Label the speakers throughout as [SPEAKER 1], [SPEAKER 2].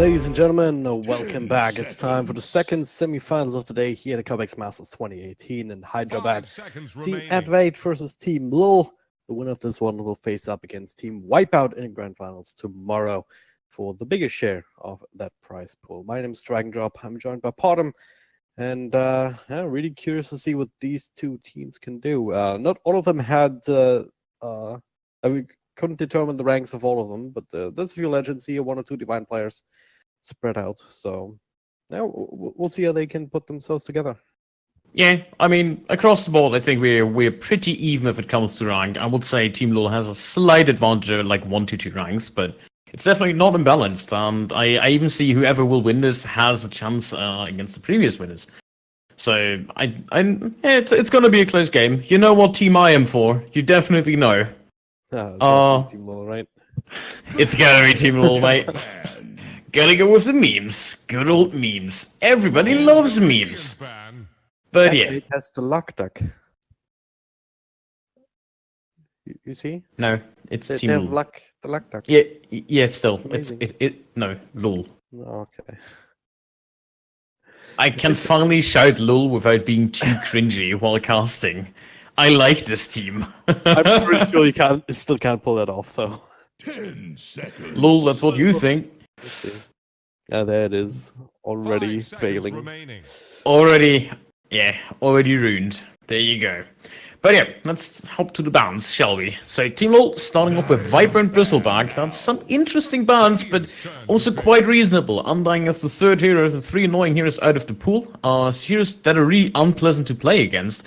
[SPEAKER 1] Ladies and gentlemen, welcome back. It's time for the second semi-finals of the day here at the Cobx Masters 2018 in Hyderabad. Team Advait versus Team LOL. The winner of this one will face up against Team Wipeout in the Grand Finals tomorrow for the biggest share of that prize pool. My name is Dragon Drop. I'm joined by Potom, and really curious to see what these two teams can do. Not all of them had. We couldn't determine the ranks of all of them, but there's a few legends here, one or two divine players spread out. So now we'll see how they can put themselves together.
[SPEAKER 2] Yeah, I mean, across the board, I think we're pretty even if it comes to rank. I would say Team LoL has a slight advantage of like 1 to 2 ranks, but it's definitely not imbalanced. And I even see whoever will win this has a chance against the previous winners. So it's going to be a close game. You know what team I am for. You definitely know.
[SPEAKER 1] Team LoL, right?
[SPEAKER 2] It's gonna be Team LoL, mate. Gotta go with the memes. Good old memes. Everybody loves memes. But yeah.
[SPEAKER 1] It has the luck duck. You see?
[SPEAKER 2] No, it's
[SPEAKER 1] they
[SPEAKER 2] Team
[SPEAKER 1] have
[SPEAKER 2] LoL.
[SPEAKER 1] The luck duck.
[SPEAKER 2] Yeah, still. No, LoL.
[SPEAKER 1] Okay.
[SPEAKER 2] I can finally shout LoL without being too cringy while casting. I like this team.
[SPEAKER 1] I'm pretty sure you still can't pull that off, though.
[SPEAKER 3] 10 seconds.
[SPEAKER 2] LoL, that's what you think.
[SPEAKER 1] Let's see. Yeah, there it is. Already failing.
[SPEAKER 2] Already ruined. There you go. But yeah, let's hop to the bans, shall we? So Team LoL starting off with Viper and Bristleback. That's some interesting bans, but also quite reasonable. Undying as the third hero, the 3 annoying heroes out of the pool. Heroes that are really unpleasant to play against.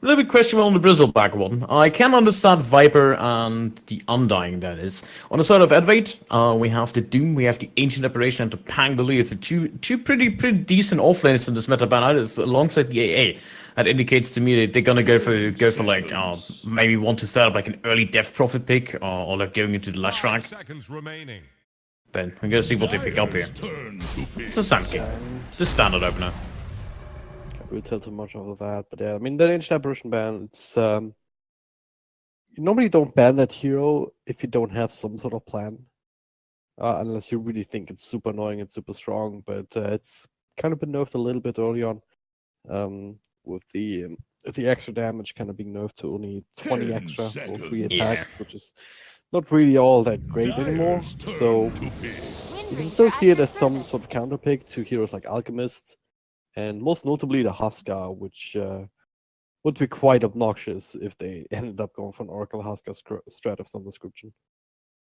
[SPEAKER 2] A little bit questionable on the Bristleback one. I can understand Viper and the Undying, that is. On the side of Advait, we have the Doom, we have the Ancient Apparition, and the Pangolier. So two pretty decent offlaners in this meta ban alongside the AA. That indicates to me that they're gonna go for like maybe want to set up like an early Death Prophet pick or like going into the Lash rank. But we're gonna see what they pick up here. It's a Sand King, the standard opener.
[SPEAKER 1] We'll tell too much of that, but yeah, I mean the Ancient Apparition ban, it's you normally don't ban that hero if you don't have some sort of plan, unless you really think it's super annoying and super strong. But it's kind of been nerfed a little bit early on, with the extra damage kind of being nerfed to only 20 extra for 3 attacks, which is not really all that great anymore. So you can still see it as some sort of counter pick to heroes like Alchemist. And most notably the Huskar, which would be quite obnoxious if they ended up going for an Oracle Huskar strat of some description.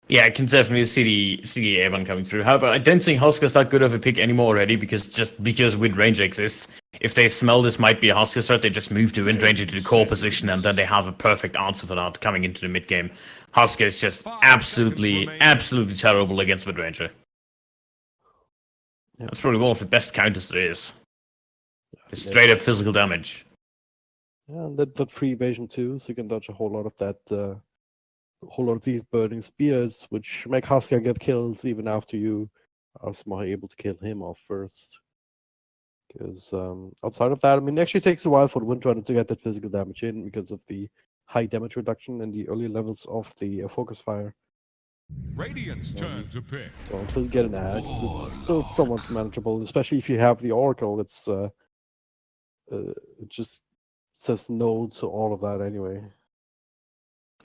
[SPEAKER 2] Yeah, I can definitely see the A1 coming through. However, I don't think Huskar's that good of a pick anymore already because Wind Ranger exists. If they smell this might be a Huskar strat, they just move the Wind Ranger to the core position and then they have a perfect answer for that coming into the mid game. Huskar is just absolutely terrible against Wind Ranger. Yep. That's probably one of the best counters there is. Straight up physical damage.
[SPEAKER 1] Yeah, and that free evasion too, so you can dodge a whole lot of that, a whole lot of these burning spears, which make Huskar get kills even after you are somehow able to kill him off first. Because outside of that, I mean, it actually takes a while for the Windrunner to get that physical damage in because of the high damage reduction and the early levels of the focus fire.
[SPEAKER 3] Radiant's turn to pick.
[SPEAKER 1] So until you get an axe, it's still somewhat manageable, especially if you have the Oracle. It's it just says no to all of that anyway.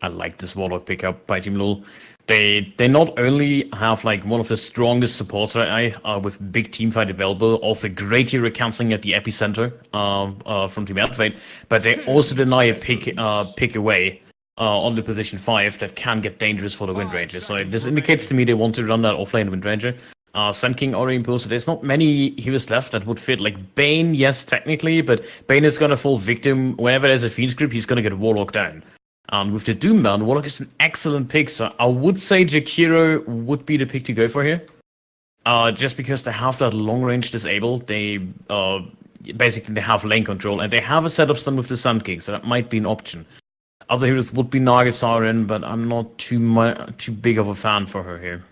[SPEAKER 2] I like this Warlock pickup by Team LoL. They not only have like one of the strongest supports with big teamfight available, also great hero cancelling at the epicenter from Team Advait, but they also deny a pick away on the position 5 that can get dangerous for the Wind Ranger. So this indicates to me they want to run that offlane Wind Ranger. Sand King already imposed. There's not many heroes left that would fit. Like Bane, yes, technically, but Bane is gonna fall victim whenever there's a Fiend's Grip. He's gonna get Warlock down. And with the Doom ban, Warlock is an excellent pick. So I would say Jakiro would be the pick to go for here. Just because they have that long range disable, they basically they have lane control and they have a setup stun with the Sand King, so that might be an option. Other heroes would be Nagasiren, but I'm not too big of a fan for her here.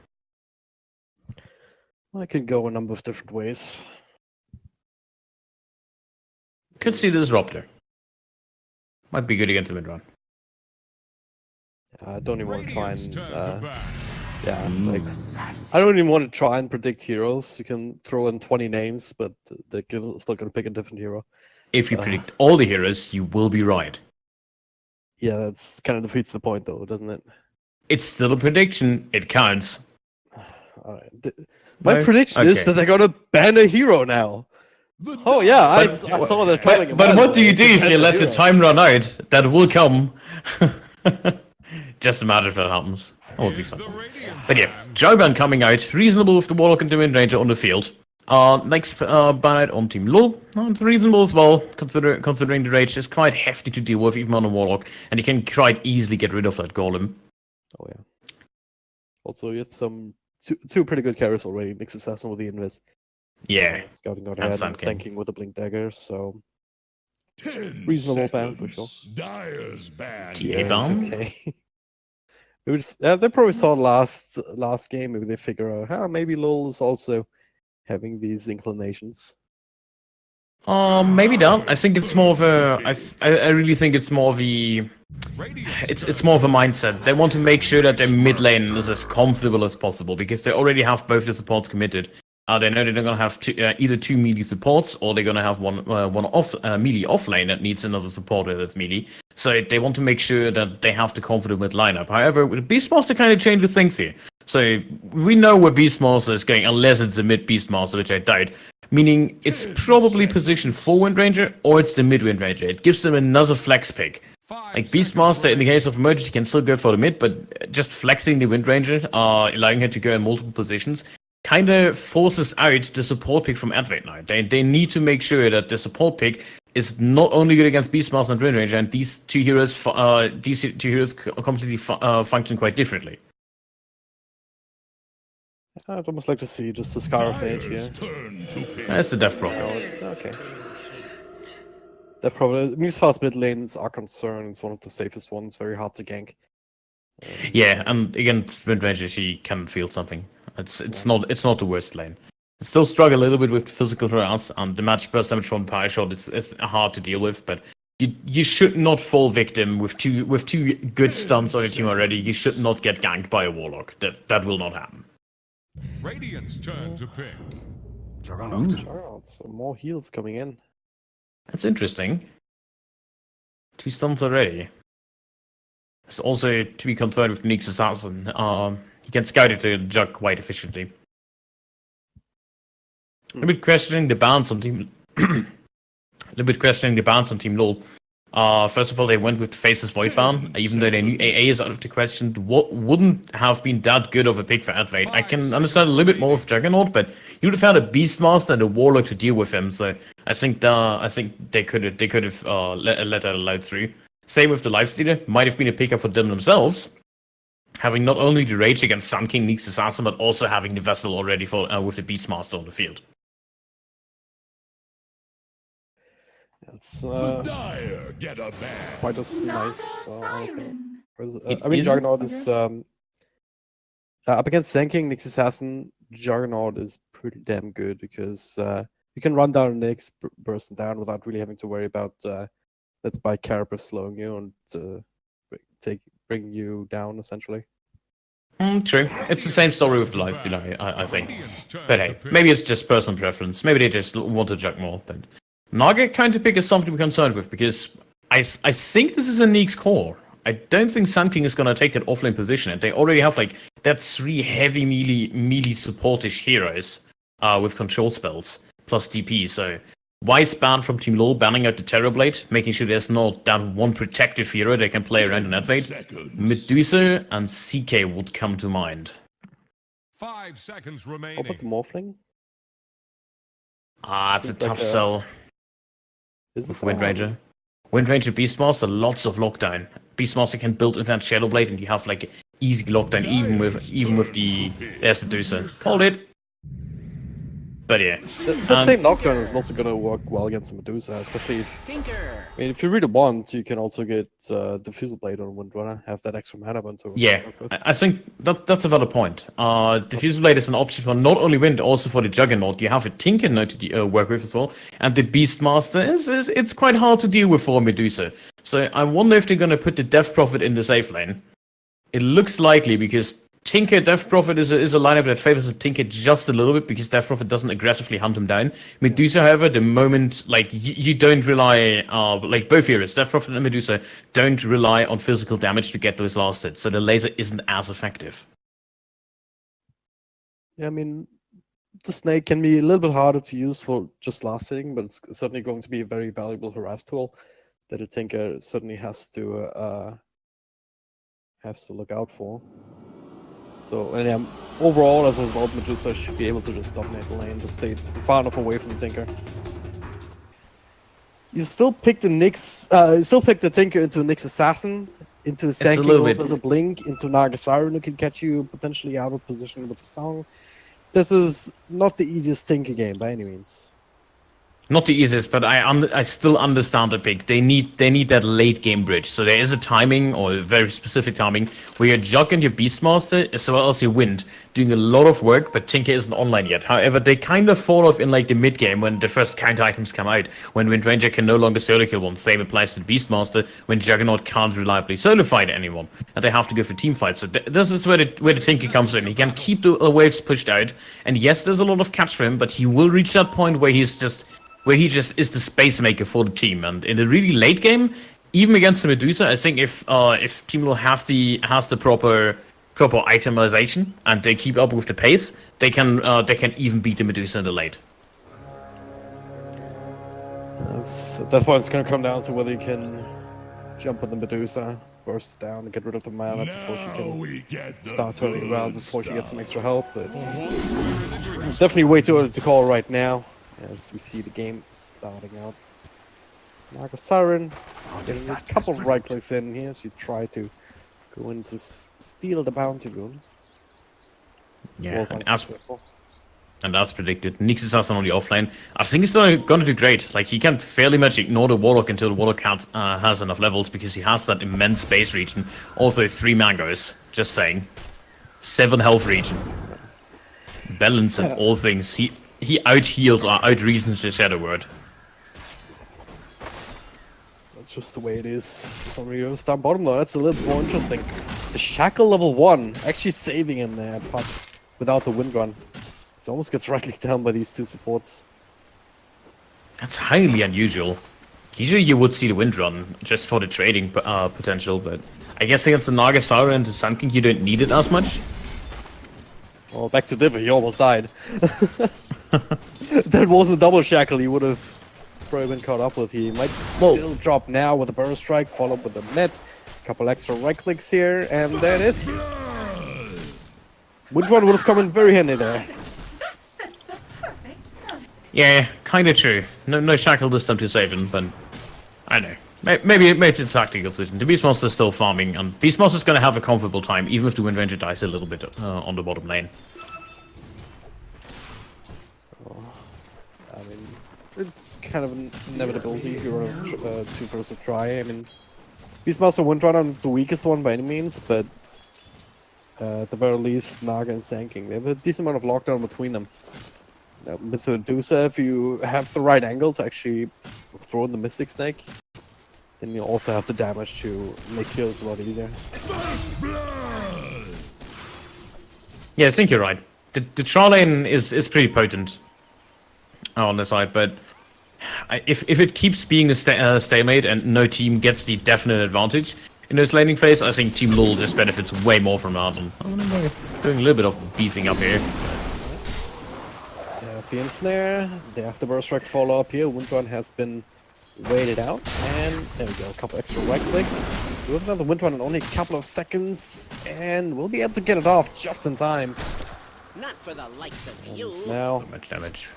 [SPEAKER 1] I could go a number of different ways.
[SPEAKER 2] Could see the Disruptor. Might be good against the mid run.
[SPEAKER 1] I don't even want to try and Yeah, like I don't even want to try and predict heroes. You can throw in 20 names, but they're still gonna pick a different hero.
[SPEAKER 2] If you predict all the heroes, you will be right.
[SPEAKER 1] Yeah, that's kind of defeats the point, though, doesn't it?
[SPEAKER 2] It's still a prediction. It counts.
[SPEAKER 1] Alright. My
[SPEAKER 2] No?
[SPEAKER 1] prediction is
[SPEAKER 2] Okay.
[SPEAKER 1] that they're gonna ban a hero now. Oh yeah, I saw that coming.
[SPEAKER 2] But what do you do if
[SPEAKER 1] Ban
[SPEAKER 2] you
[SPEAKER 1] a
[SPEAKER 2] let the
[SPEAKER 1] hero.
[SPEAKER 2] time run out? That will come. Just a matter if that happens. That would be fun. But yeah, Joban coming out, reasonable with the Warlock and the Wind Ranger on the field. Next ban on Team LoL, it's reasonable as well, considering the Rage is quite hefty to deal with, even on a Warlock, and you can quite easily get rid of that Golem.
[SPEAKER 1] Oh yeah. Also, you have two pretty good carries already. Nyx Assassin with the Invis.
[SPEAKER 2] Yeah,
[SPEAKER 1] Scouting out
[SPEAKER 2] and
[SPEAKER 1] ahead
[SPEAKER 2] Sun
[SPEAKER 1] and
[SPEAKER 2] King.
[SPEAKER 1] Sanking with the Blink Dagger, so
[SPEAKER 3] 10
[SPEAKER 1] reasonable ban for sure.
[SPEAKER 3] seconds. Dyer's ban.
[SPEAKER 2] TA ban?
[SPEAKER 1] Okay. It was, they probably saw last game. Maybe they figure out, maybe LoL is also having these inclinations.
[SPEAKER 2] Maybe not. I think it's more of a. I really think it's more of a. It's more of a mindset. They want to make sure that their mid lane is as comfortable as possible because they already have both the supports committed. They know they're going to have either two melee supports or they're going to have one melee off lane that needs another support with its melee. So they want to make sure that they have the comfortable mid lineup. However, with Beastmaster kind of changes things here. So we know where Beastmaster is going unless it's a mid Beastmaster, which I doubt. Meaning it's probably positioned for Wind Ranger or it's the mid Wind Ranger. It gives them another flex pick. Like Beastmaster, in the case of emergency, can still go for the mid, but just flexing the Wind Ranger, allowing her to go in multiple positions, kind of forces out the support pick from Advait now. They need to make sure that the support pick is not only good against Beastmaster and Wind Ranger, and these two heroes completely function quite differently.
[SPEAKER 1] I'd almost like to see just a Scarf Mage here.
[SPEAKER 2] That's the Death Prophet.
[SPEAKER 1] Okay. That probably means fast mid lanes are concerned. It's one of the safest ones, very hard to gank.
[SPEAKER 2] Yeah, and against Wind Ranger, she can feel something. It's not the worst lane. Still struggle a little bit with physical harass, and the magic burst damage from Power Shot is hard to deal with. But you should not fall victim with two good stuns on your team already. You should not get ganked by a Warlock. That will not happen.
[SPEAKER 3] Radiant's turn to pick.
[SPEAKER 1] Juggernaut, so more heals coming in.
[SPEAKER 2] That's interesting. 2 stuns already. It's also to be concerned with Nyx Assassin. He can scout it to Jug quite efficiently. A bit questioning the balance on Team. LoL. First of all, they went with Faceless Void ban, even though they knew AA is out of the question. What wouldn't have been that good of a pick for Advait? I can understand a little bit more of Juggernaut, but you would have had a Beastmaster and a Warlock to deal with him. So I think they could have let that allowed through. Same with the Lifestealer, might have been a pickup for them themselves, having not only the Rage against Sun King, Nyx Assassin, but also having the Vessel already for with the Beastmaster on the field.
[SPEAKER 1] It's
[SPEAKER 3] Dire get a ban.
[SPEAKER 1] quite a nice.
[SPEAKER 2] It
[SPEAKER 1] I mean,
[SPEAKER 2] is-
[SPEAKER 1] Juggernaut is up against Sanking, Nyx Assassin. Juggernaut is pretty damn good because you can run down Nyx, burst him down without really having to worry about that's by Carapace slowing you and bringing you down essentially.
[SPEAKER 2] True. It's the same story with the Lifestealer, I think. But hey, maybe it's just personal preference. Maybe they just want to jug more. But Naga kind of pick is something to be concerned with because I think this is a Nyx core. I don't think Sun King is going to take that offlane position, and they already have like that 3 heavy melee supportish heroes with control spells plus DP. So wise ban from Team LoL, banning out the Terrorblade, making sure there's not that one protective hero they can play around in Advait. Medusa and CK would come to mind.
[SPEAKER 3] 5 seconds
[SPEAKER 1] How
[SPEAKER 3] remaining.
[SPEAKER 1] about the Morphling?
[SPEAKER 2] It's a
[SPEAKER 1] Seems like
[SPEAKER 2] tough
[SPEAKER 1] a-
[SPEAKER 2] sell
[SPEAKER 1] Is it
[SPEAKER 2] with Wind Ranger. Wind Ranger Beastmaster, lots of lockdown. Beastmaster can build in that Shadowblade, and you have like easy lockdown even with the Medusa. Called it. But yeah,
[SPEAKER 1] That same knockdown is also gonna work well against the Medusa, especially if if you really want, you can also get Diffusal Blade on Windrunner, have that extra mana button to
[SPEAKER 2] yeah.
[SPEAKER 1] work with.
[SPEAKER 2] I think that's a valid point. Diffusal Blade is an option for not only Wind, also for the Juggernaut. You have a Tinker Knight to work with as well, and the Beastmaster it's quite hard to deal with for Medusa. So I wonder if they're gonna put the Death Prophet in the safe lane. It looks likely because Tinker Death Prophet is a lineup that favors the Tinker just a little bit because Death Prophet doesn't aggressively hunt him down. Medusa, however, the moment like you don't rely like both heroes, Death Prophet and Medusa don't rely on physical damage to get those last hits, so the laser isn't as effective.
[SPEAKER 1] Yeah, I mean, the snake can be a little bit harder to use for just last hitting, but it's certainly going to be a very valuable harass tool that a Tinker certainly has to look out for. So, and yeah, overall, as a result, Medusa should be able to just dominate the lane, just stay far enough away from the Tinker. You still pick the Tinker into a Nyx Assassin, into a Sanking with a Blink, into Naga Siren who can catch you potentially out of position with a Song. This is not the easiest Tinker game by any means.
[SPEAKER 2] Not the easiest, but I still understand the pick. They need that late game bridge. So there is a timing, or a very specific timing, where your Jug and your Beastmaster, as well as your Wind, doing a lot of work, but Tinker isn't online yet. However, they kind of fall off in like the mid game when the first counter items come out. When Wind Ranger can no longer solo kill one, same applies to the Beastmaster. When Juggernaut can't reliably solo fight anyone, and they have to go for team fights. So this is where the Tinker comes in. He can keep the waves pushed out, and yes, there's a lot of catch for him, but he will reach that point where he just is the space maker for the team. And in a really late game, even against the Medusa, I think if Team Law has the proper itemization and they keep up with the pace, they can even beat the Medusa in the late.
[SPEAKER 1] At that point, it's going to come down to whether you can jump on the Medusa, burst down, and get rid of the mana before she can start turning around, before she gets some extra help. But it's definitely way too early to call right now, as we see the game starting out. Naga Siren getting a couple of right clicks in here, so you try to go in to steal the bounty rune.
[SPEAKER 2] Yeah, and as predicted, Nyx Assassin on the offlane. I think he's still gonna do great. Like, he can fairly much ignore the Warlock until the Warlock has enough levels, because he has that immense base region. Also 3 mangoes, just saying. 7 health region. Balance and all things. He out-heals or out-regions the Shadow Word.
[SPEAKER 1] That's just the way it is for some heroes. Down bottom though, that's a little more interesting. The Shackle level 1 actually saving him there, but without the Wind Run. He almost gets right-clicked down by these 2 supports.
[SPEAKER 2] That's highly unusual. Usually you would see the Wind Run just for the trading potential, but I guess against the Naga Siren and the Sun King you don't need it as much.
[SPEAKER 1] Well, back to Diver, he almost died. That was a double Shackle he would have probably been caught up with. He might still drop now with a Burst Strike, followed with the net. A couple extra right-clicks here, and there it is. Wind Run would have come in very handy there.
[SPEAKER 2] Yeah, kinda true. No Shackle this time to save him, but I don't know. Maybe it's a tactical decision. The Beastmaster's still farming, and Beastmaster's gonna have a comfortable time, even if the Wind Ranger dies a little bit on the bottom lane.
[SPEAKER 1] I mean, it's kind of an inevitability if you're a 2 versus try. I mean, Beastmaster Wind Run is the weakest one by any means, but at the very least, Naga and Sand King, they have a decent amount of lockdown between them. With the Medusa, if you have the right angle to actually throw in the Mystic Snake, then you also have the damage to make kills a lot easier.
[SPEAKER 2] Yeah, I think you're right. The Trial lane is pretty potent on the side, but if it keeps being a stalemate and no team gets the definite advantage in this laning phase, I think Team LoL just benefits way more from that. And I'm doing a little bit of beefing up here.
[SPEAKER 1] The Ensnare, the Afterburst Strike follow up here. Wind Run has been waited out, and there we go, a couple extra right clicks. We have another Wind Run in only a couple of seconds, and we'll be able to get it off just in time.
[SPEAKER 4] Not for the likes of you.
[SPEAKER 1] Now,
[SPEAKER 2] So much damage.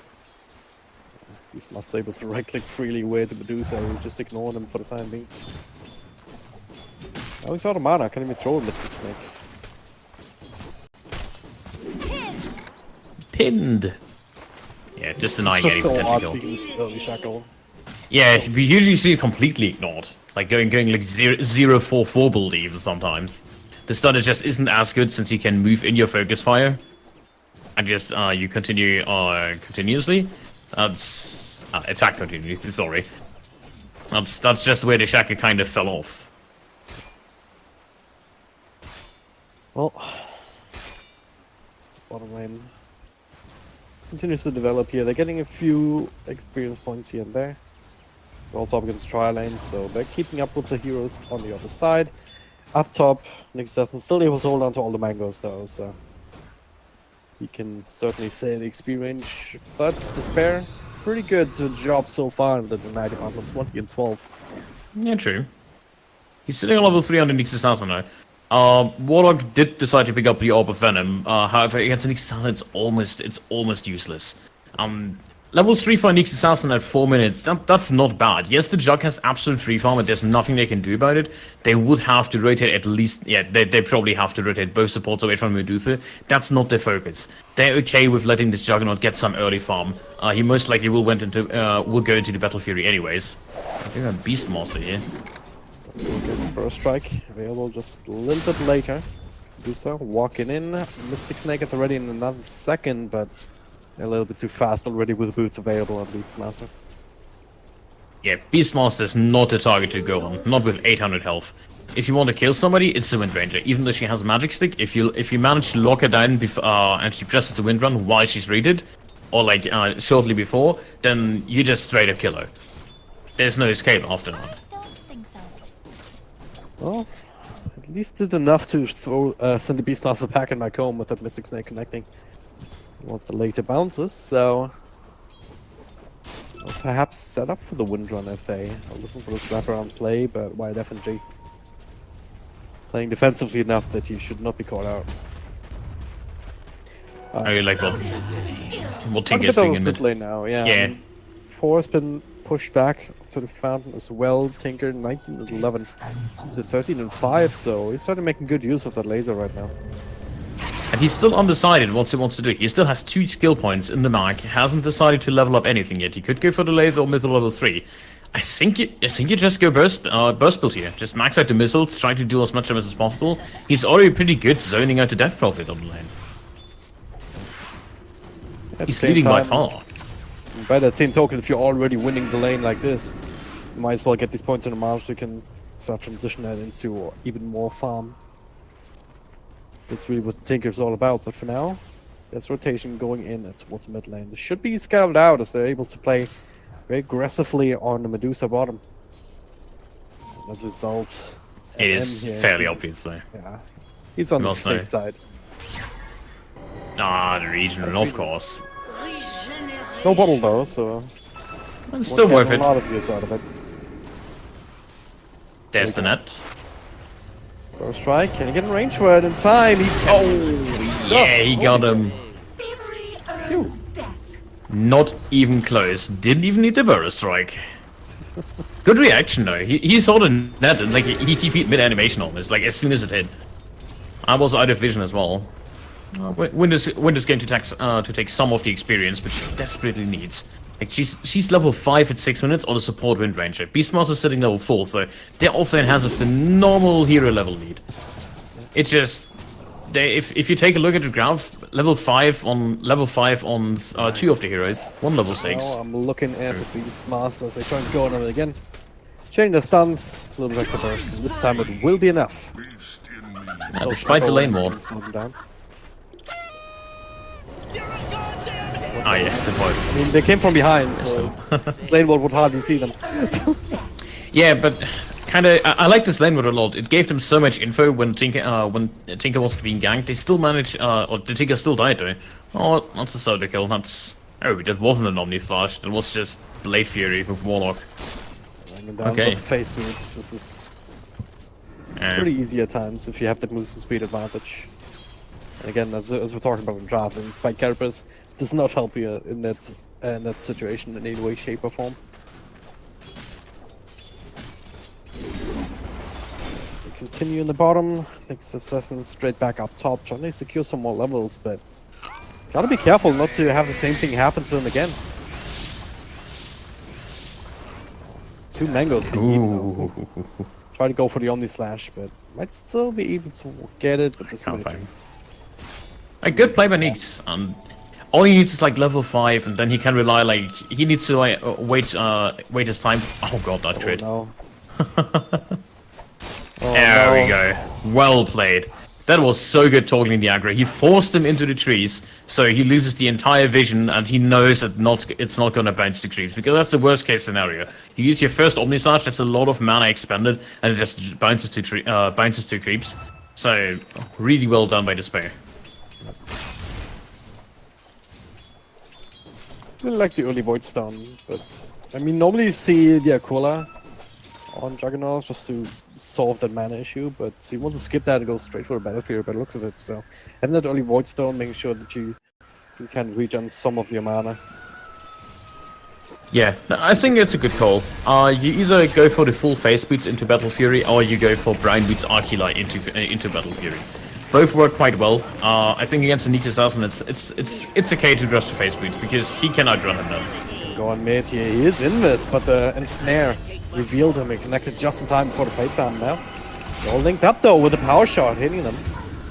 [SPEAKER 1] he's not able to right click freely away to Medusa, we'll just ignore them for the time being. Oh, he's out of mana, can't even throw a Mystic Snake.
[SPEAKER 2] Pinned. Yeah, just denying any potential kill.
[SPEAKER 1] Shackle.
[SPEAKER 2] Yeah, we usually see it completely ignored. Like going like 0-4-4 build even sometimes. The stutter just isn't as good since you can move in your focus fire. And just you continue continuously. That's attack continuously, sorry. That's just where the Shackle kind of fell off.
[SPEAKER 1] Well, bottom lane continues to develop here. They're getting a few experience points here and there. They're also up against tri lanes, so they're keeping up with the heroes on the other side. Up top, Nick Stetson still able to hold on to all the mangoes though, so he can certainly stay in the XP range. But Despair, pretty good job so far in the United Department, 20 and 12.
[SPEAKER 2] Yeah, true. He's sitting on level 3 on the Nyx Assassin now. Warlock did decide to pick up the Orb of Venom. However, against Nyx Assassin, it's almost useless. Level 3 for Nyx Assassin at 4 minutes, that's not bad. Yes, the Jug has absolute free farm and there's nothing they can do about it. They would have to rotate at least, yeah, they probably have to rotate both supports away from Medusa. That's not their focus. They're okay with letting this Juggernaut get some early farm. He most likely will go into the Battle Fury anyways. I think a Beastmaster here.
[SPEAKER 1] Burst Strike available just a little bit later. Medusa walking in, Mystic Snake at the ready in another second, but a little bit too fast already with boots available on Beastmaster.
[SPEAKER 2] Yeah, Beastmaster is not a target to go on, not with 800 health. If you want to kill somebody, it's the Wind Ranger. Even though she has a magic stick, if you manage to lock her down and she presses the Wind Run while she's rated, or like shortly before, then you just straight up kill her. There's no escape after that.
[SPEAKER 5] I don't think so.
[SPEAKER 1] Well, at least did enough to throw send the Beastmaster back in my comb with that Mystic Snake connecting. Wants the later bounces, so perhaps set up for the Wind Run if they are looking for this wraparound play, but Wild FNG playing defensively enough that you should not be caught out.
[SPEAKER 2] I like what Tinker's doing in
[SPEAKER 1] mid
[SPEAKER 2] mid.
[SPEAKER 1] lane now, yeah.
[SPEAKER 2] Yeah.
[SPEAKER 1] 4 has been pushed back to the fountain as well. Tinker 19 and 11 to 13 and 5, so he's starting making good use of that laser right now.
[SPEAKER 2] And he's still undecided what he wants to do. He still has 2 skill points in the mag. Hasn't decided to level up anything yet. He could go for the laser or missile level 3. I think you just go burst build here. Just max out the missiles, try to do as much damage as possible. He's already pretty good zoning out the Death Prophet on the lane. He's leading by far.
[SPEAKER 1] By that same token, if you're already winning the lane like this, you might as well get these points in the march. You can start transition that into even more farm. That's really what Tinker's all about, but for now, that's rotation going in towards mid lane. This should be scouted out as they're able to play very aggressively on the Medusa bottom. And as a result,
[SPEAKER 2] It is fairly obvious though.
[SPEAKER 1] Yeah, he's on the safe side.
[SPEAKER 2] Ah, the regional, of course.
[SPEAKER 1] No bottle though, so
[SPEAKER 2] It's still worth
[SPEAKER 1] a
[SPEAKER 2] it.
[SPEAKER 1] lot of use out of it.
[SPEAKER 2] There's the net.
[SPEAKER 1] First strike, can he get in range for it in time?
[SPEAKER 2] Yeah, he got him.
[SPEAKER 1] Phew.
[SPEAKER 2] Not even close. Didn't even need the burst strike. Good reaction though. He saw the net and like he TP'd mid animation almost, like as soon as it hit. I was out of vision as well. Windows going to take some of the experience, which she desperately needs. Like she's level 5 at 6 minutes on a support Wind Ranger. Beastmaster's sitting level 4, so their offlane has a phenomenal hero level lead. It just if you take a look at the graph, level 5 on 2 of the heroes, 1 level 6.
[SPEAKER 1] Well, I'm looking at the Beastmaster as they try and go on it again. Changing the stuns, a little bit extra burst, and this time it will be enough.
[SPEAKER 2] Despite the lane ward. Ah yeah, good point.
[SPEAKER 1] I mean, they came from behind, so this lane ward would hardly see them.
[SPEAKER 2] Yeah, but kinda, I like this lane ward a lot. It gave them so much info when Tinker was being ganked. They still managed, or the Tinker still died though. Oh, that's a solo kill. That wasn't an Omni Slash. That was just Blade Fury with Warlock. Okay.
[SPEAKER 1] Face moves. This is pretty easy at times if you have that move speed advantage. And again, as we're talking about in draft, and Spike Carapace does not help you in that situation in any way, shape, or form. We continue in the bottom. Next assassin straight back up top, trying to secure some more levels, but gotta be careful not to have the same thing happen to him again. 2 mangoes being eaten. Try to go for the Omni Slash, but might still be able to get it, but there's
[SPEAKER 2] Can't
[SPEAKER 1] no
[SPEAKER 2] find. A good play by Nyx. All he needs is like level 5, and then he can rely like he needs to wait his time. Oh god, that crit.
[SPEAKER 1] No.
[SPEAKER 2] There we go. Well played. That was so good toggling the aggro. He forced him into the trees, so he loses the entire vision, and he knows that it's not going to bounce to creeps, because that's the worst case scenario. You use your first Omni Slash, that's a lot of mana expended, and it just bounces to creeps. So, really well done by Despair.
[SPEAKER 1] I really like the early Void Stone, but I mean, normally you see the Aquila on Juggernaut just to solve that mana issue, but he wants to skip that and go straight for a Battlefield by the looks of it. So having that early Void Stone, making sure that you can regen some of your mana.
[SPEAKER 2] Yeah, I think it's a good call. You either go for the full Face Boots into Battle Fury, or you go for Brown Boots Arculi into Battle Fury. Both work quite well. I think against the Nietzsche Assassin, it's okay to trust the Face Boots, because he can outrun him then.
[SPEAKER 1] Go on, mate. He is in this, but the ensnare revealed him and connected just in time before the fight time now. They're all linked up though with a power shot hitting them.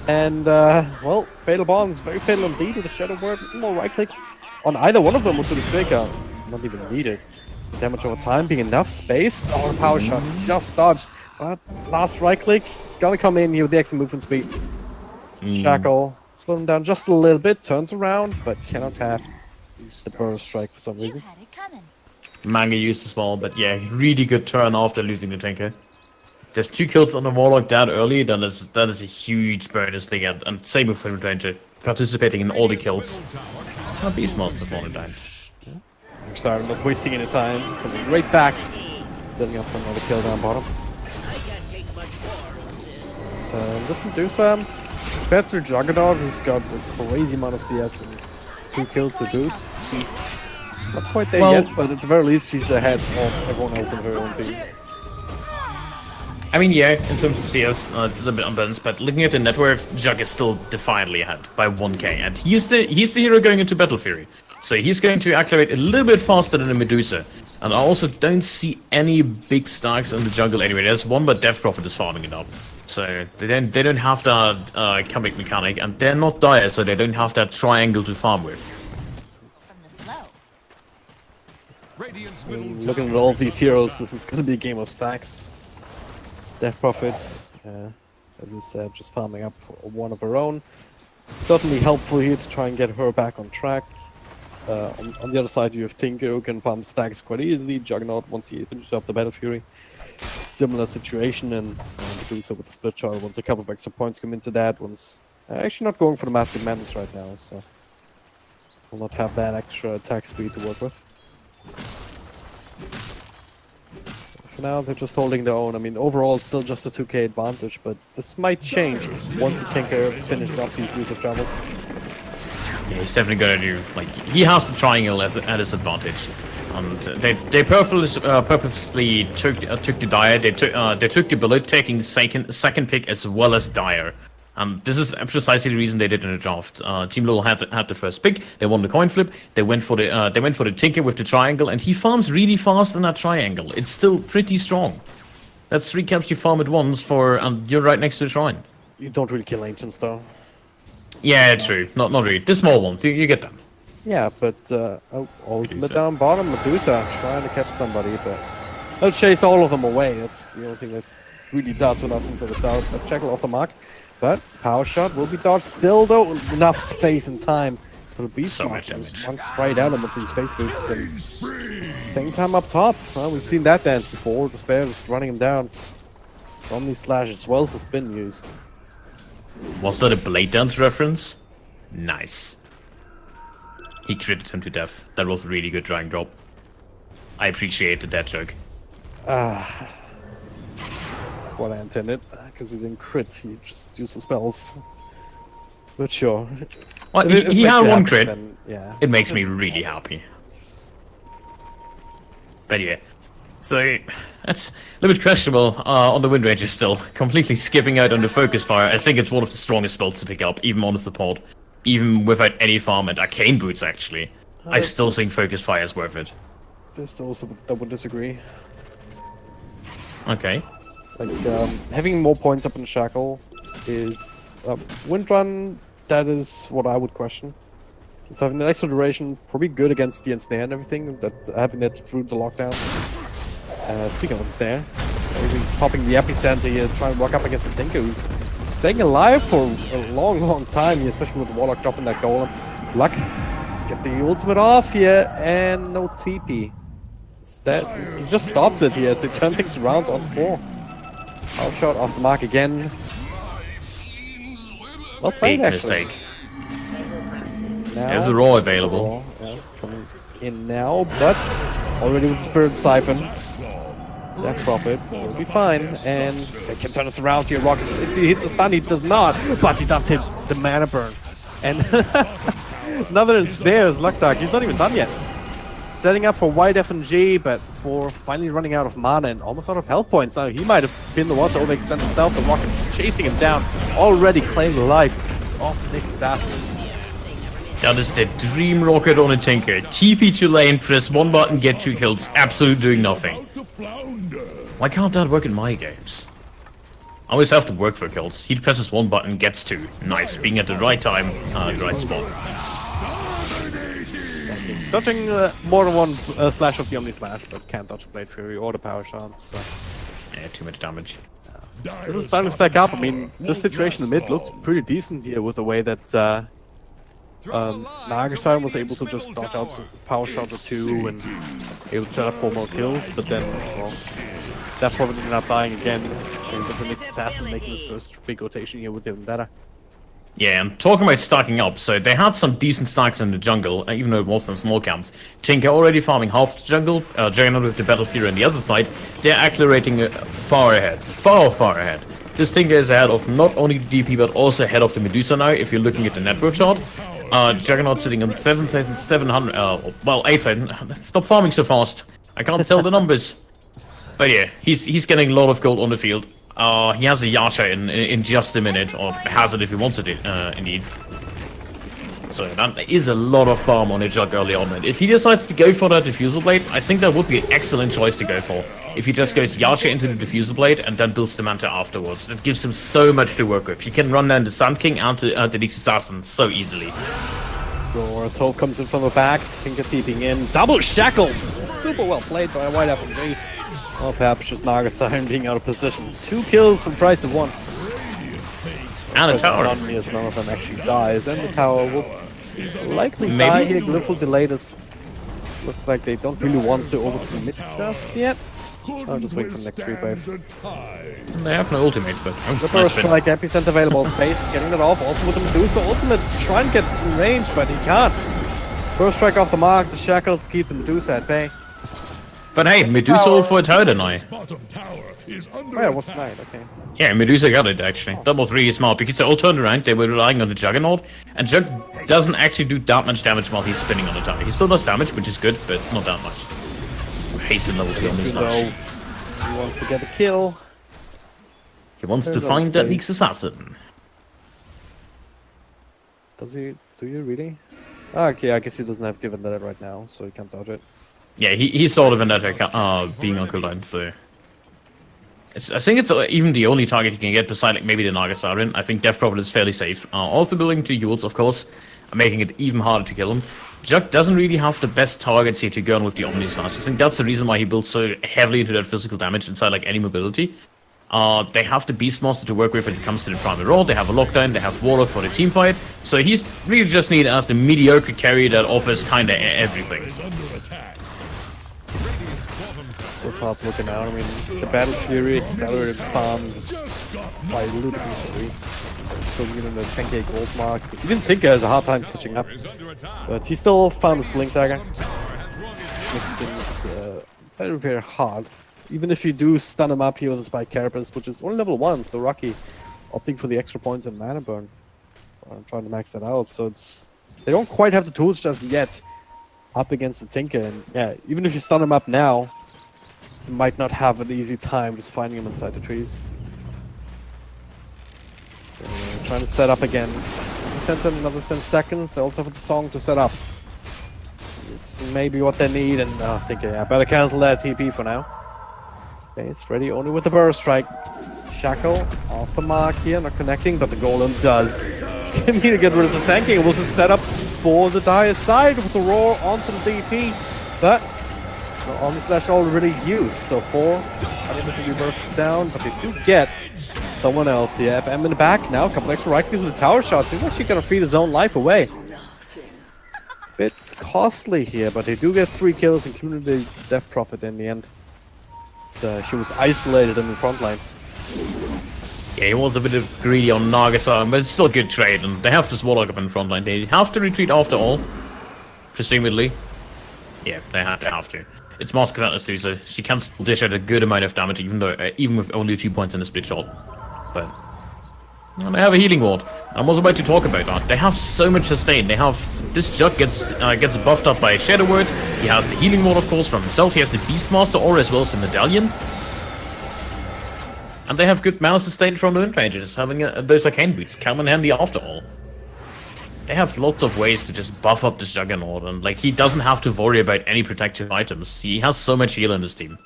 [SPEAKER 1] And well, Fatal Bonds, very fatal indeed with the Shadow Word. More right click on either one of them would do the trick. Not even needed. Damage over time being enough space. Oh, the power shot just dodged. But last right click, it's gonna come in here with the extra movement speed. Shackle, slow him down just a little bit, turns around, but cannot have the burst strike for some
[SPEAKER 5] You
[SPEAKER 1] reason.
[SPEAKER 5] had it coming.
[SPEAKER 2] Manga used as well, but yeah, really good turn after losing the Tinker. There's 2 kills on the Warlock that early, that is a huge bonus they get, and same with Flame Ranger, participating in all the kills. Beastmaster falling down.
[SPEAKER 1] I'm sorry, I'm not wasting any time. Coming right back, setting up for another kill down bottom. This Medusa, compared to Juggernaut, who's got a crazy amount of CS and 2 kills to boot, she's not quite there yet, but at the very least she's ahead of everyone else in her own team.
[SPEAKER 2] I mean, yeah, in terms of CS, it's a little bit unbalanced, but looking at the net worth, Jug is still defiantly ahead by 1k, and he's the hero going into Battle Fury. So he's going to activate a little bit faster than the Medusa. And I also don't see any big stacks in the jungle anyway. There's one, but Death Prophet is farming it up. So they don't have that comic mechanic, and they're not dire, so they don't have that triangle to farm with.
[SPEAKER 5] From the slow.
[SPEAKER 3] Radiant's middle
[SPEAKER 1] Looking at all of these heroes, this is going to be a game of stacks. Death Prophets, as you said, just farming up one of her own. Certainly helpful here to try and get her back on track. On the other side, you have Tinker, who can farm stacks quite easily. Juggernaut, once he finishes up the Battle Fury. Similar situation, and do so with the split shot. Once a couple of extra points come into that, once actually not going for the Mask of Madness right now, so will not have that extra attack speed to work with. For now, they're just holding their own. I mean, overall, it's still just a 2k advantage, but this might change once the Tinker finishes off these routes of travels.
[SPEAKER 2] Yeah, he's definitely gonna do, like, he has the triangle at his advantage. And they purposely took the Dire, they took the bullet, taking second pick as well as Dire. This is precisely the reason they did in the draft. Team Lul had the first pick, they won the coin flip, they went for the Tinker with the triangle, and he farms really fast in that triangle. It's still pretty strong. That's 3 camps you farm at once and you're right next to the shrine.
[SPEAKER 1] You don't really kill Ancients, though.
[SPEAKER 2] Yeah, true. Not really. The small ones, you get them.
[SPEAKER 1] Yeah, but ultimate down bottom, Medusa trying to catch somebody, but they'll chase all of them away. That's the only thing that really does without some sort of start. Check off the mark, but power shot will be dodged still, though. Enough space and time for the Beast
[SPEAKER 2] So much
[SPEAKER 1] Monsters.
[SPEAKER 2] damage.
[SPEAKER 1] One straight at him with these face boots, and same time up top. Well, we've seen that dance before. Despair just running him down. Omni Slash as well has been used.
[SPEAKER 2] Was that a Blade Dance reference? Nice. He critted him to death. That was a really good drag drop. I appreciated that joke.
[SPEAKER 1] What I intended, because he didn't crit, he just used the spells. But sure.
[SPEAKER 2] Well,
[SPEAKER 1] If it
[SPEAKER 2] he
[SPEAKER 1] makes
[SPEAKER 2] had
[SPEAKER 1] you
[SPEAKER 2] one
[SPEAKER 1] happy,
[SPEAKER 2] crit.
[SPEAKER 1] then, yeah.
[SPEAKER 2] It makes me really happy. But yeah. So, that's a little bit questionable on the Wind Ranger still. Completely skipping out on the Focus Fire. I think it's one of the strongest spells to pick up, even on the support. Even without any farm and Arcane Boots, actually. I still think Focus Fire is worth it.
[SPEAKER 1] There's also that would disagree.
[SPEAKER 2] Okay.
[SPEAKER 1] Like, having more points up in Shackle is... Wind Run, that is what I would question. Just having the extra duration, probably good against the Ensnare and everything, that having it through the lockdown. Speaking of Ensnare, maybe popping the Epicenter here, trying to walk up against the Tinker, who's staying alive for a long time here, especially with the Warlock dropping that golem. Luck. Let's get the ultimate off here, and no TP. Instead, he just stops it here as they turn things around on 4. Power shot off the mark again. Well played,
[SPEAKER 2] Big
[SPEAKER 1] actually.
[SPEAKER 2] mistake.
[SPEAKER 1] Now,
[SPEAKER 2] There's a Raw available.
[SPEAKER 1] Raw, yeah, coming in now, but already with Spirit Siphon. That profit will be fine, and they can turn us around here. Rocket, if he hits the stun, he does not, but he does hit the mana burn. And another ensnares Luckdark. He's not even done yet. Setting up for White FNG, but for finally running out of mana and almost out of health points. Now he might have been the one to overextend himself. The Rocket chasing him down, already claimed the life of the next assassin.
[SPEAKER 2] That is the dream rocket on a tanker. TP to lane, press 1 button, get 2 kills. Absolutely doing nothing. Why can't that work in my games? I always have to work for kills. He presses 1 button, gets 2. Nice, being at the right time, the right spot.
[SPEAKER 1] Dodging more than one slash of the Omni Slash, but can't dodge Blade Fury or the power shots. So.
[SPEAKER 2] Yeah, too much damage.
[SPEAKER 1] This is starting to stack up. I mean, this situation in mid looked pretty decent here with the way that Nagasai was able to just dodge out a power shot or 2 and able to set up 4 more kills, but then, well, that probably ended up dying again. So with the next assassin making his first big rotation here with the Vendetta.
[SPEAKER 2] Yeah, and talking about stacking up, so they had some decent stacks in the jungle, even though it was some small camps. Tinker already farming half the jungle, Juggernaut with the Battle Fury on the other side. They're accelerating far ahead, far ahead. This Tinker is ahead of not only the DP, but also ahead of the Medusa now, if you're looking at the network chart. Juggernaut sitting on 7,700, well, 8,000. Stop farming so fast. I can't tell the numbers. But yeah, he's getting a lot of gold on the field. He has a Yasha in just a minute, or has it if he wants it, indeed. So that is a lot of farm on a Jug early on. And if he decides to go for that Diffusal Blade, I think that would be an excellent choice to go for. If he just goes Yasha into the Diffusal Blade and then builds the Manta afterwards. That gives him so much to work with. He can run down the Sand King and the Nyx Assassin so easily.
[SPEAKER 1] Dora's Hope comes in from the back, Tinker TPing in. Double Shackle! Super well played by White FNG. Or perhaps just Nagasai being out of position. 2 kills for the price of 1.
[SPEAKER 2] And a tower.
[SPEAKER 1] As none of them actually dies, and the tower will likely die here. Glyph will delay this. Looks like they don't really want to overcommit just yet. I'll just wait for the next revive.
[SPEAKER 2] They have no ultimate, but
[SPEAKER 1] The burst strike, epicenter available space, getting it off. Also with the Medusa ultimate, trying to get in range, but he can't. Burst strike off the mark, the shackle to keep the Medusa at bay.
[SPEAKER 2] But hey, Medusa ult for a tower tonight.
[SPEAKER 1] Oh yeah, it was night, okay.
[SPEAKER 2] Yeah, Medusa got it actually. That was really smart because they all turned around, they were relying on the Juggernaut, and Jug doesn't actually do that much damage while he's spinning on the tower. He still does damage, which is good, but not that much. Hasten level 2 on this slash.
[SPEAKER 1] He wants to get a kill.
[SPEAKER 2] He wants to find that Nyx Assassin.
[SPEAKER 1] Does he? Do you really? Okay, I guess he doesn't have given that right now, so he can't dodge it.
[SPEAKER 2] Yeah, he saw the Vendetta being on cooldown, so... I think it's even the only target he can get beside like maybe the Nagasaurin. I think Death Prophet is fairly safe. Also building to Yules, of course, making it even harder to kill him. Jug doesn't really have the best targets here to go on with the Omni Slash. I think that's the reason why he builds so heavily into that physical damage inside like any mobility. They have the Beastmaster to work with when it comes to the primary role. They have a lockdown, they have Warlock for the team fight. So he's really just needed as the mediocre carry that offers kinda everything.
[SPEAKER 1] So far it's looking out. I mean, the Battle Fury accelerated spam by ludicrously. So you know the 10k gold mark. Even Tinker has a hard time catching up, but he still found his Blink Dagger. Makes things very hard. Even if you do stun him up here with a Spike Carapace, which is only level 1, so Rocky opting for the extra points and mana burn. I'm trying to max that out, so it's they don't quite have the tools just yet up against the Tinker, and yeah, even if you stun him up now, you might not have an easy time just finding him inside the trees. Trying to set up again. Sent him another 10 seconds. They also have the song to set up. This may be what they need, and Tinker, yeah, better cancel that TP for now. Space ready only with the burst strike. Shackle off the mark here, not connecting, but the Golem does. You need to get rid of the Sand King. It was a setup for the Dire side with the roar onto the DP, but the Omni Slash already used, so 4 unable to be bursted down, but they do get Someone else here. FM in the back now. A couple extra right clicks with the tower shots. He's actually gonna feed his own life away. Bit costly here, but they do get 3 kills, including the Death Prophet in the end. So she was isolated in the front lines.
[SPEAKER 2] Yeah, he was a bit of greedy on Nagasar, but it's still a good trade, and they have this Warlock up in front line. They have to retreat after all, presumably. Yeah, they have to. It's Mask Atlas too, so she can still dish out a good amount of damage, even with only 2 points in a split shot. But well, they have a healing ward. I was about to talk about that. They have so much sustain. They have this Jug gets buffed up by Shadow Word. He has the healing ward, of course, from himself. He has the Beastmaster aura as well as the Medallion. And they have good mana sustain from the Wind Rangers, having those Arcane Boots come in handy after all. They have lots of ways to just buff up this Juggernaut, and like he doesn't have to worry about any protective items. He has so much heal in his team.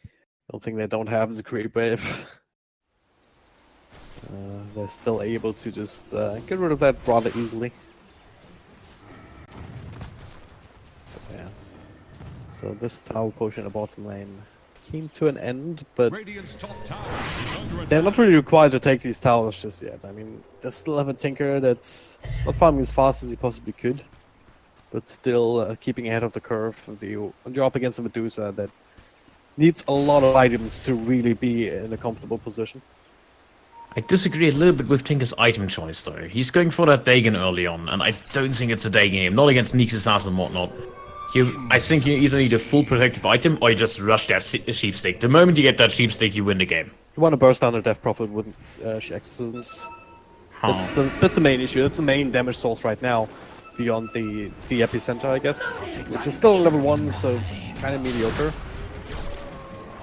[SPEAKER 1] The only thing they don't have is a creep wave. They're still able to just get rid of that rather easily. But, yeah. So this tower potion in the bottom lane came to an end, but
[SPEAKER 3] Radiant's top tower is under attack.
[SPEAKER 1] they're not really required to take these towers just yet. I mean, they still have a Tinker that's not farming as fast as he possibly could, but still keeping ahead of the curve. When you're up against a Medusa that needs a lot of items to really be in a comfortable position.
[SPEAKER 2] I disagree a little bit with Tinker's item choice, though. He's going for that Dagon early on, and I don't think it's a Dagon game. Not against Nyx Assassin and whatnot. I think you either need a full protective item, or you just rush that Sheep Stick. The moment you get that Sheep Stick, you win the game.
[SPEAKER 1] You want to burst down the Death Prophet with exorcisms. That's the main issue. That's the main damage source right now, beyond the epicenter, I guess, which is still level 1, so it's kind of mediocre.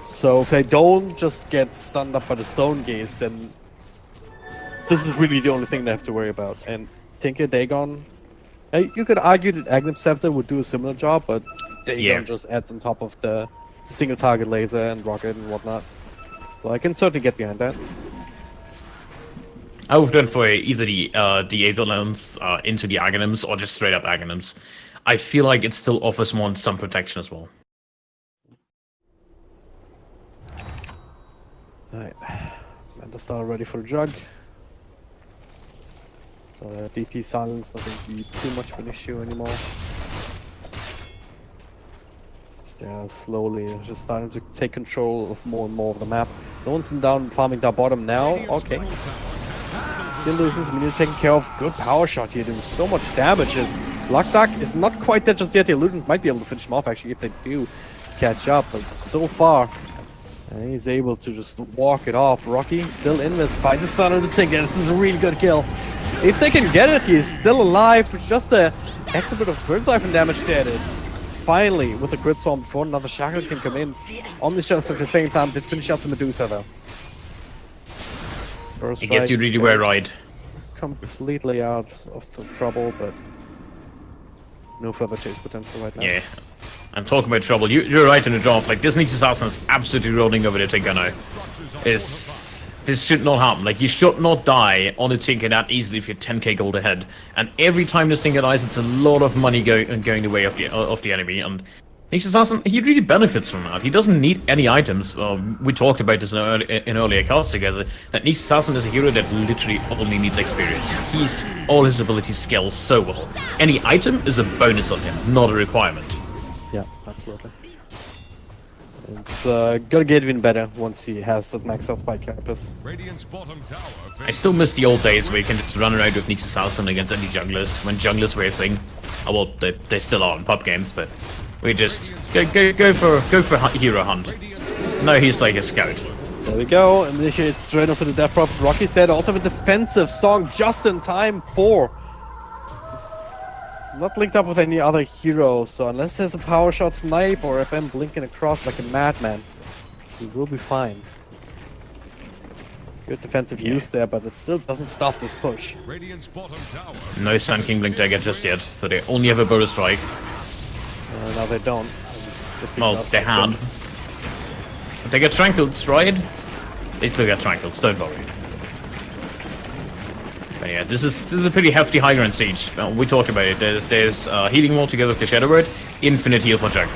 [SPEAKER 1] So if they don't just get stunned up by the Stone Gaze, then this is really the only thing they have to worry about. And Tinker, Dagon, you could argue that Aghanim Scepter would do a similar job, but Dagon just adds on top of the single target laser and rocket and whatnot. So I can certainly get behind that.
[SPEAKER 2] I would have gone for either the Aetherlands into the Aghanims or just straight up Aghanims. I feel like it still offers more some protection as well.
[SPEAKER 1] Alright, and the star ready for the Jug. So DP silence not going to be too much of an issue anymore. They're slowly just starting to take control of more and more of the map. No one's down farming down bottom now. Okay. The illusions we need to take care of. Good power shot here, doing so much damage. As Lockdock is not quite dead just yet. The illusions might be able to finish him off actually if they do catch up, but so far he's able to just walk it off. Rocky still in this fight. Just started to Tinker. This is a really good kill. If they can get it, he's still alive. With just a extra bit of Spirit Siphon damage there it is. Finally, with a Grid Swarm before another Shackle can come in on the shots at the same time to finish up the Medusa though. First
[SPEAKER 2] it gets you really well right.
[SPEAKER 1] Completely out of the trouble, but no further chase potential right now.
[SPEAKER 2] Yeah. I'm talking about trouble. You're right in the draft. Like, this Nyx Assassin is absolutely rolling over the Tinker now. This should not happen. Like, you should not die on a Tinker that easily if you're 10k gold ahead. And every time this Tinker dies, it's a lot of money going the way of the enemy. And Nyx Assassin, he really benefits from that. He doesn't need any items. We talked about this in earlier casts together. That Nyx Assassin is a hero that literally only needs experience. All his abilities scale so well. Any item is a bonus on him, not a requirement.
[SPEAKER 1] Yeah, absolutely. It's gonna get even better once he has that maxed out Spike Carapace.
[SPEAKER 3] Radiant's bottom tower.
[SPEAKER 2] I still miss the old days where you can just run around with Nyx Assassin against any junglers, when junglers were a thing. Oh, well, they still are in pub games, but we just go for hero hunt. No, he's like a scout.
[SPEAKER 1] There we go, initiate straight onto the Death Prophet. Rocky's there, the ultimate defensive song just in time for... Not linked up with any other hero, so unless there's a power shot snipe or FM blinking across like a madman, we will be fine. Good defensive use there, but it still doesn't stop this push.
[SPEAKER 3] Radiant's bottom tower.
[SPEAKER 2] No Sun King Blink Dagger just yet, so they only have a Boulder Strike.
[SPEAKER 1] No, they don't.
[SPEAKER 2] Well, they had. They get Tranquils, right? They still get Tranquils, don't worry. But yeah, this is a pretty hefty high ground siege. We talked about it. There's healing wall together with the Shadow Word, infinite heal for Jug.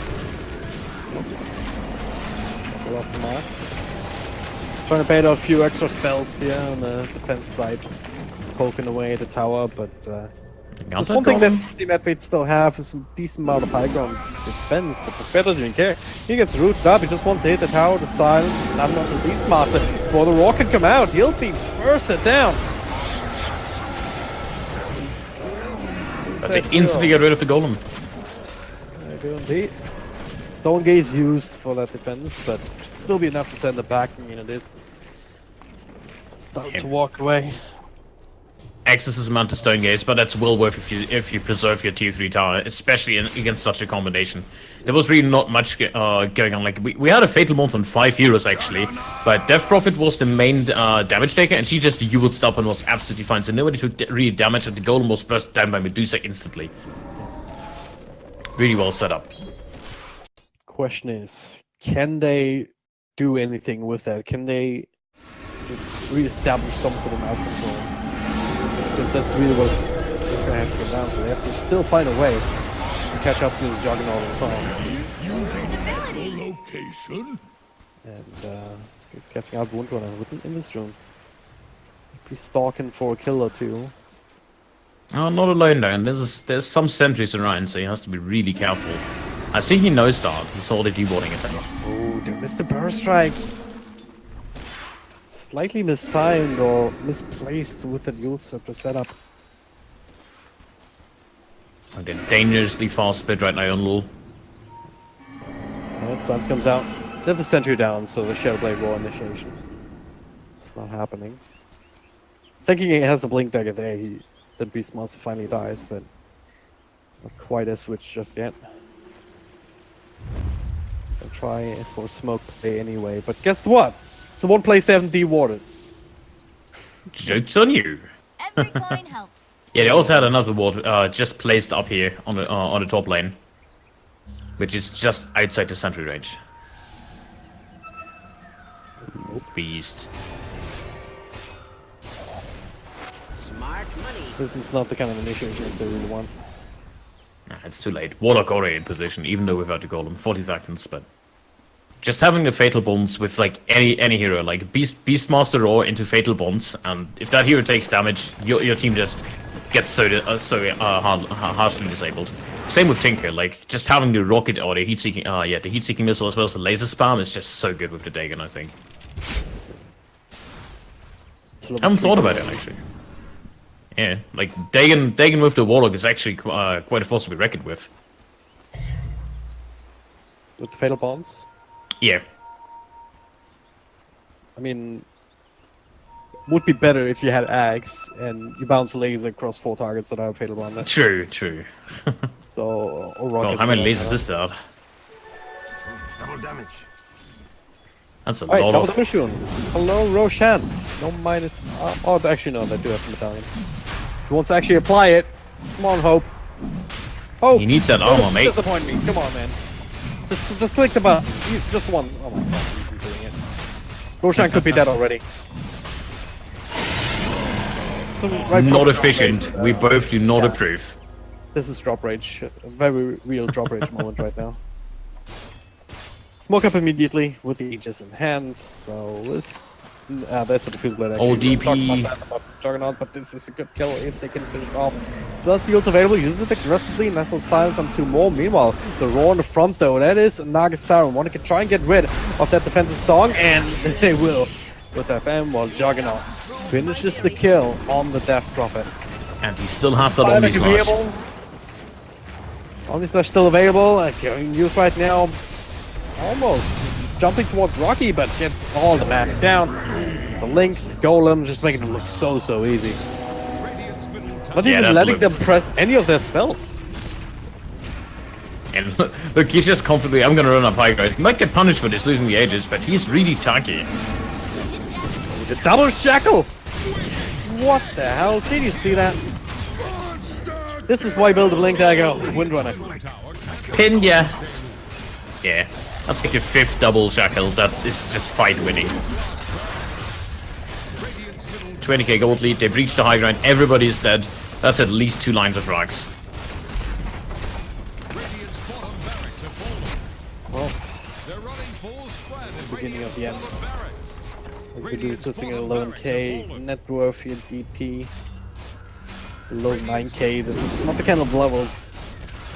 [SPEAKER 1] Trying to bait out a few extra spells here on the defense side. Poking away at the tower, but there's one thing that Team Advait still have is some decent amount of high ground defense, but the Spectre doesn't even care. He gets rooted up, he just wants to hit the tower, the silence, slamming onto the Beastmaster before the rock can come out. He'll be bursted down.
[SPEAKER 2] But they instantly get rid of the golem.
[SPEAKER 1] They do indeed. Stone Gaze used for that defense, but still be enough to send it back. I mean, it is. Start to walk away.
[SPEAKER 2] Access is amount to Stone Gaze, but that's well worth if you preserve your tier 3 tower, especially against such a combination. There was really not much going on. Like we had a Fatal Bonds on 5 heroes actually, but Death Prophet was the main damage taker, and she just ulted up and was absolutely fine. So nobody took really damage, and the golem was burst down by Medusa instantly. Really well set up.
[SPEAKER 1] Question is, can they do anything with that? Can they just re-establish some sort of mouth control? Because that's really what it's going to have to come down to. They have to still find a way to catch up to the Juggernaut in front.
[SPEAKER 3] Location.
[SPEAKER 1] And it's good catching out Windrunner in this room. Be stalking for a kill or two.
[SPEAKER 2] Oh, not alone though, and there's some sentries around, so he has to be really careful. I think he knows that. He saw the deboarding attempts.
[SPEAKER 1] Oh, they missed the burst strike. Slightly mistimed or misplaced with the Yule Scepter setup.
[SPEAKER 2] And they're dangerously fast split right now on Lul.
[SPEAKER 1] And Suns comes out. They have the sentry down, so the Shadowblade War initiation. It's not happening. Thinking he has a blink dagger there, the Beastmaster finally dies, but not quite a switch just yet. I'll try for smoke play anyway, but guess what? It's a 1+7 dewarded.
[SPEAKER 2] Joke's on you.
[SPEAKER 5] Every coin helps.
[SPEAKER 2] Yeah, they also had another ward just placed up here on the top lane, which is just outside the sentry range. Beast.
[SPEAKER 4] Smart money.
[SPEAKER 1] This is not the kind of initiation that they really want.
[SPEAKER 2] Nah, it's too late. Warlock already in position, even though without the golem. 40 seconds, but just having the Fatal Bonds with like any hero, like Beastmaster Roar into Fatal Bonds, and if that hero takes damage, your team just gets so harshly disabled. Same with Tinker, like just having the rocket or the heat-seeking, the heat-seeking missile as well as the laser spam is just so good with the Dagon, I think. I haven't thought about it actually. Yeah, like Dagon with the Warlock is actually quite a force to be reckoned with.
[SPEAKER 1] With the Fatal Bonds?
[SPEAKER 2] Yeah.
[SPEAKER 1] I mean, would be better if you had Axe and you bounce laser across 4 targets that have Fatal Bond.
[SPEAKER 2] True.
[SPEAKER 1] So, or
[SPEAKER 2] Well,
[SPEAKER 1] rockets.
[SPEAKER 2] how many lasers is that?
[SPEAKER 3] Double damage.
[SPEAKER 2] That's a
[SPEAKER 1] Alright,
[SPEAKER 2] lot
[SPEAKER 1] double
[SPEAKER 2] of...
[SPEAKER 1] damage rune. Hello, Roshan. No minus. Oh, actually, no, they do have the medallion. If he wants to actually apply it, come on, Hope. Hope!
[SPEAKER 2] He needs that armor, mate.
[SPEAKER 1] Disappoint me. Come on, man. Just click the button. Just one. Oh my god, he's doing it. Roshan could be dead already.
[SPEAKER 2] Not efficient. We both do not approve.
[SPEAKER 1] This is drop rage. A very real drop rage moment right now. Smoke up immediately with the Aegis in hand. So this, that's a defuse blade. Actually.
[SPEAKER 2] ODP.
[SPEAKER 1] Juggernaut, but this is a good kill if they can finish it off. So that's the ult available. Uses it aggressively. Nice little silence on 2 more. Meanwhile, the roar in the front though. That is Nagasara. Want to try and get rid of that defensive song, and they will with FM. While Juggernaut finishes the kill on the Death Prophet.
[SPEAKER 2] And he still has that Omni Slash.
[SPEAKER 1] Omni Slash still available. Going used right now. Almost jumping towards Rocky, but gets all the magic down. The Link, the Golem, just making it look so easy. Not even letting them press any of their spells.
[SPEAKER 2] And look, he's just confidently, I'm gonna run up high ground. He might get punished for this, losing the Aegis, but he's really tacky.
[SPEAKER 1] The double shackle! What the hell? Did you see that? This is why build a Blink Dagger Windrunner.
[SPEAKER 2] Pin ya! Yeah, that's like your 5th double shackle that is just fight winning. 20k gold lead, they breach the high ground, everybody is dead. That's at least 2 lines of rocks.
[SPEAKER 1] Well, Beginning of the end. Medusa sitting at 11k, net worth in DP. Low 9k. This is not the kind of levels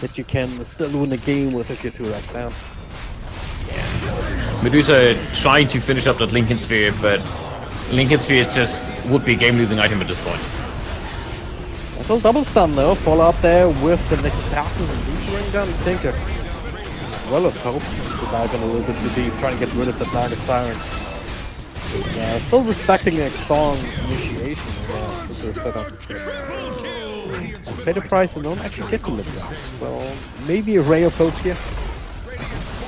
[SPEAKER 1] that you can still win a game with if you're 2 racks down.
[SPEAKER 2] Medusa trying to finish up that Lincoln Sphere, but Lincoln Sphere is just would be a game-losing item at this point.
[SPEAKER 1] Little double stun though, follow up there with the Nexus Assassins and Luturing down Tinker. Well, let's hope to dive in a little bit too deep, trying to get rid of the Naga Siren. Still respecting the song initiation with their setup. Pay the price and don't actually get the mid round, so maybe a Ray of Hope here.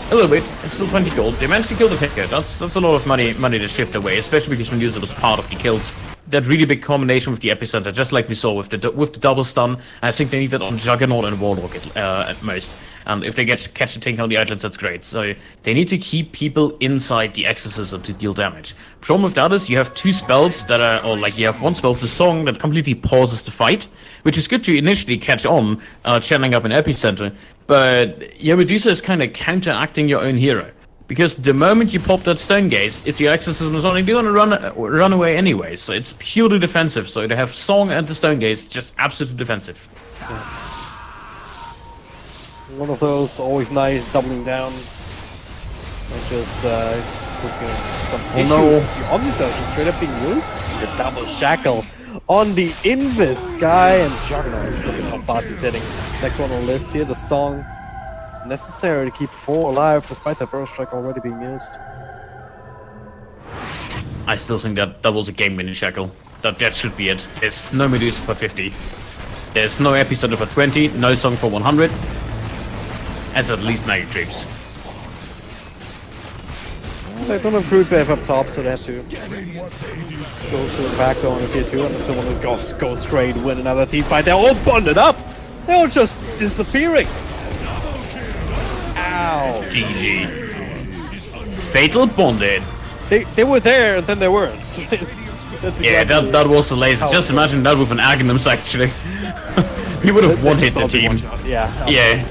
[SPEAKER 2] A little bit. It's still 20 gold. They managed to kill the Tinker. That's a lot of money to shift away, especially because Medusa was part of the kills. That really big combination with the epicenter, just like we saw with the double stun. I think they need that on Juggernaut and Warlock at most. And if they catch the Tinker on the islands, that's great. So they need to keep people inside the exorcism to deal damage. Problem with that is you have 2 spells that are, or like you have 1 spell with the song that completely pauses the fight, which is good to initially catch on, channeling up an epicenter. But yeah, Medusa is kind of counteracting your own hero. Because the moment you pop that Stone Gaze, if the exorcism is on, you're gonna run away anyway. So it's purely defensive. So to have Song and the Stone Gaze, just absolutely defensive.
[SPEAKER 1] Yeah. One of those, always nice, doubling down. And just looking some issues.
[SPEAKER 2] No.
[SPEAKER 1] The Omnicells just straight up being used. The double shackle on the Invis guy and Juggernaut. Look at how fast he's hitting. Next one on the list here, the Song. Necessary to keep 4 alive despite that burst strike already being used.
[SPEAKER 2] I still think that was a game-winning shackle. That should be it. There's no Medusa for 50. There's no epicenter for 20, no Song for 100. That's at least 90 trips.
[SPEAKER 1] They don't have Crude Wave up top, so they have to go to the backbone of tier 2 unless they want to go straight, win another team fight. They're all bonded up! They're all just disappearing! Ow!
[SPEAKER 2] GG. Fatal bonded.
[SPEAKER 1] They were there and then they weren't.
[SPEAKER 2] Yeah, that was the laser. Just imagine that with an Aghanims actually. He would have one-hit the team.
[SPEAKER 1] Yeah.
[SPEAKER 2] Yeah.